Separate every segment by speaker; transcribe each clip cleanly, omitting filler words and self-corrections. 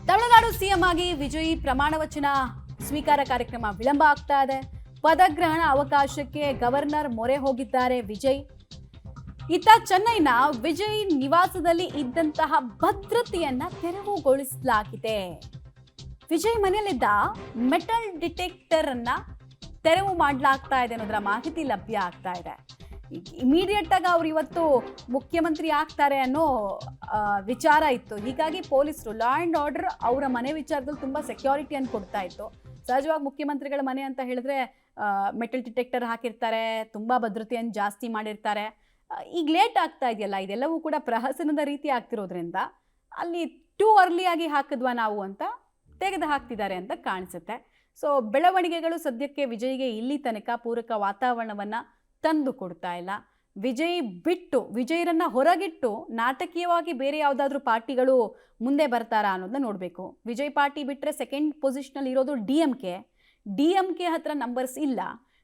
Speaker 1: Tamil Nadu CM ಆಗಿ ವಿಜಯ್ ಪ್ರಮಾಣ ವಚನ ಸ್ವೀಕಾರ ಕಾರ್ಯಕ್ರಮ ವಿಳಂಬ ಆಗ್ತಾ ಇದೆ. ಪದಗ್ರಹಣ ಅವಕಾಶಕ್ಕೆ ಗವರ್ನರ್ ಮೊರೆ ಹೋಗಿದ್ದಾರೆ ವಿಜಯ್. ಇತ್ತ ಚೆನ್ನೈನ ವಿಜಯ್ ನಿವಾಸದಲ್ಲಿ ಇದ್ದಂತಹ ಭದ್ರತೆಯನ್ನ ತೆರವುಗೊಳಿಸಲಾಗಿದೆ. ವಿಜಯ್ ಮನೆಯಲ್ಲಿದ್ದ ಮೆಟಲ್ ಡಿಟೆಕ್ಟರ್ ಅನ್ನ ತೆರವು ಮಾಡಲಾಗ್ತಾ ಇದೆ ಅನ್ನೋದರ ಮಾಹಿತಿ ಲಭ್ಯ ಆಗ್ತಾ ಇದೆ. ಇಮಿಡಿಯೇಟ್ ಆಗಿ ಅವ್ರು ಇವತ್ತು ಮುಖ್ಯಮಂತ್ರಿ ಆಗ್ತಾರೆ ಅನ್ನೋ ವಿಚಾರ ಇತ್ತು. ಹೀಗಾಗಿ ಪೊಲೀಸರು ಲಾ ಅಂಡ್ ಆರ್ಡರ್ ಅವರ ಮನೆ ವಿಚಾರದಲ್ಲಿ ತುಂಬಾ ಸೆಕ್ಯೂರಿಟಿಯನ್ನು ಕೊಡ್ತಾ ಇತ್ತು. ಸಹಜವಾಗಿ ಮುಖ್ಯಮಂತ್ರಿಗಳ ಮನೆ ಅಂತ ಹೇಳಿದ್ರೆ ಮೆಟಲ್ ಡಿಟೆಕ್ಟರ್ ಹಾಕಿರ್ತಾರೆ, ತುಂಬಾ ಭದ್ರತೆಯನ್ನು ಜಾಸ್ತಿ ಮಾಡಿರ್ತಾರೆ. ಈಗ ಲೇಟ್ ಆಗ್ತಾ ಇದೆಯಲ್ಲ, ಇದೆಲ್ಲವೂ ಕೂಡ ಪ್ರಹಸನದ ರೀತಿ ಆಗ್ತಿರೋದ್ರಿಂದ ಅಲ್ಲಿ ಟೂ ಅರ್ಲಿ ಆಗಿ ಹಾಕಿದ್ವಾ ನಾವು ಅಂತ ತೆಗೆದು ಹಾಕ್ತಿದ್ದಾರೆ ಅಂತ ಕಾಣಿಸುತ್ತೆ. ಸೊ ಬೆಳವಣಿಗೆಗಳು ಸದ್ಯಕ್ಕೆ ವಿಜಯ್ಗೆ ಇಲ್ಲಿ ತನಕ ಪೂರಕ ವಾತಾವರಣವನ್ನ ತಂದು ಕೊಡ್ತಾ ಇಲ್ಲ. ವಿಜಯರನ್ನ ಹೊರಗಿಟ್ಟು ನಾಟಕೀಯವಾಗಿ ಬೇರೆ ಯಾವುದಾದ್ರೂ ಪಾರ್ಟಿಗಳು ಮುಂದೆ ಬರ್ತಾರಾ ಅನ್ನೋದನ್ನ ನೋಡಬೇಕು. ವಿಜಯ್ ಪಾರ್ಟಿ ಬಿಟ್ಟರೆ ಸೆಕೆಂಡ್ ಪೊಸಿಷನಲ್ಲಿ ಇರೋದು ಡಿ ಎಂ ಕೆ ಹತ್ರ ನಂಬರ್ಸ್ ಇಲ್ಲ.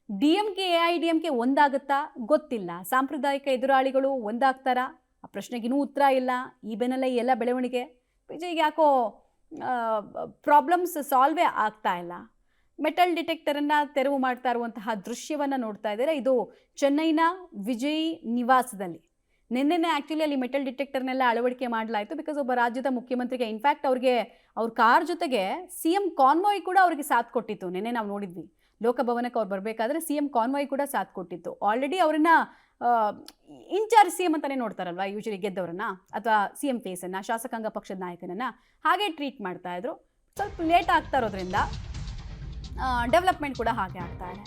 Speaker 1: DMK AIDMK ಒಂದಾಗುತ್ತಾ ಗೊತ್ತಿಲ್ಲ. ಸಾಂಪ್ರದಾಯಿಕ ಎದುರಾಳಿಗಳು ಒಂದಾಗ್ತಾರಾ? ಆ ಪ್ರಶ್ನೆಗೆ ಇನ್ನೂ ಉತ್ತರ ಇಲ್ಲ. ಈ ಬೆನ್ನಲ್ಲೇ ಎಲ್ಲ ಬೆಳವಣಿಗೆ. ವಿಜಯ್ಗೆ ಯಾಕೋ ಪ್ರಾಬ್ಲಮ್ಸ್ ಸಾಲ್ವೇ ಆಗ್ತಾ ಇಲ್ಲ. ಮೆಟಲ್ ಡಿಟೆಕ್ಟರನ್ನು ತೆರವು ಮಾಡ್ತಾ ಇರುವಂತಹ ದೃಶ್ಯವನ್ನು ನೋಡ್ತಾ ಇದ್ದಾರೆ. ಇದು ಚೆನ್ನೈನ ವಿಜಯ್ ನಿವಾಸದಲ್ಲಿ. ನಿನ್ನೆ ಆ್ಯಕ್ಚುಲಿ ಅಲ್ಲಿ ಮೆಟಲ್ ಡಿಟೆಕ್ಟರ್ನೆಲ್ಲ ಅಳವಡಿಕೆ ಮಾಡಲಾಯಿತು. ಬಿಕಾಸ್ ಒಬ್ಬ ರಾಜ್ಯದ ಮುಖ್ಯಮಂತ್ರಿಗೆ ಇನ್ಫ್ಯಾಕ್ಟ್ ಅವ್ರಿಗೆ ಅವ್ರ ಕಾರ್ ಜೊತೆಗೆ CM ಕಾನ್ವಾಯ್ ಕೂಡ ಅವ್ರಿಗೆ ಸಾಥ್ ಕೊಟ್ಟಿತ್ತು. ನಿನ್ನೆ ನಾವು ನೋಡಿದ್ವಿ, ಲೋಕಭವನಕ್ಕೆ ಅವ್ರು ಬರಬೇಕಾದ್ರೆ CM ಕಾನ್ವಾಯ್ ಕೂಡ ಸಾಥ್ ಕೊಟ್ಟಿತ್ತು. ಆಲ್ರೆಡಿ ಅವ್ರನ್ನ ಇನ್ಚಾರ್ಜ್ CM ಅಂತಾನೆ ನೋಡ್ತಾರಲ್ವಾ ಯೂಶಲಿ ಗೆದ್ದವ್ರನ್ನ, ಅಥವಾ CM ಫೇಸನ್ನು, ಶಾಸಕಾಂಗ ಪಕ್ಷದ ನಾಯಕನನ್ನು ಹಾಗೆ ಟ್ರೀಟ್ ಮಾಡ್ತಾ ಇದ್ರು. ಸ್ವಲ್ಪ ಲೇಟ್ ಆಗ್ತಾ ಇರೋದ್ರಿಂದ ಡೆವಲಪ್ಮೆಂಟ್ ಕೂಡ ಹಾಗೆ ಆಗ್ತಾ ಇದೆ.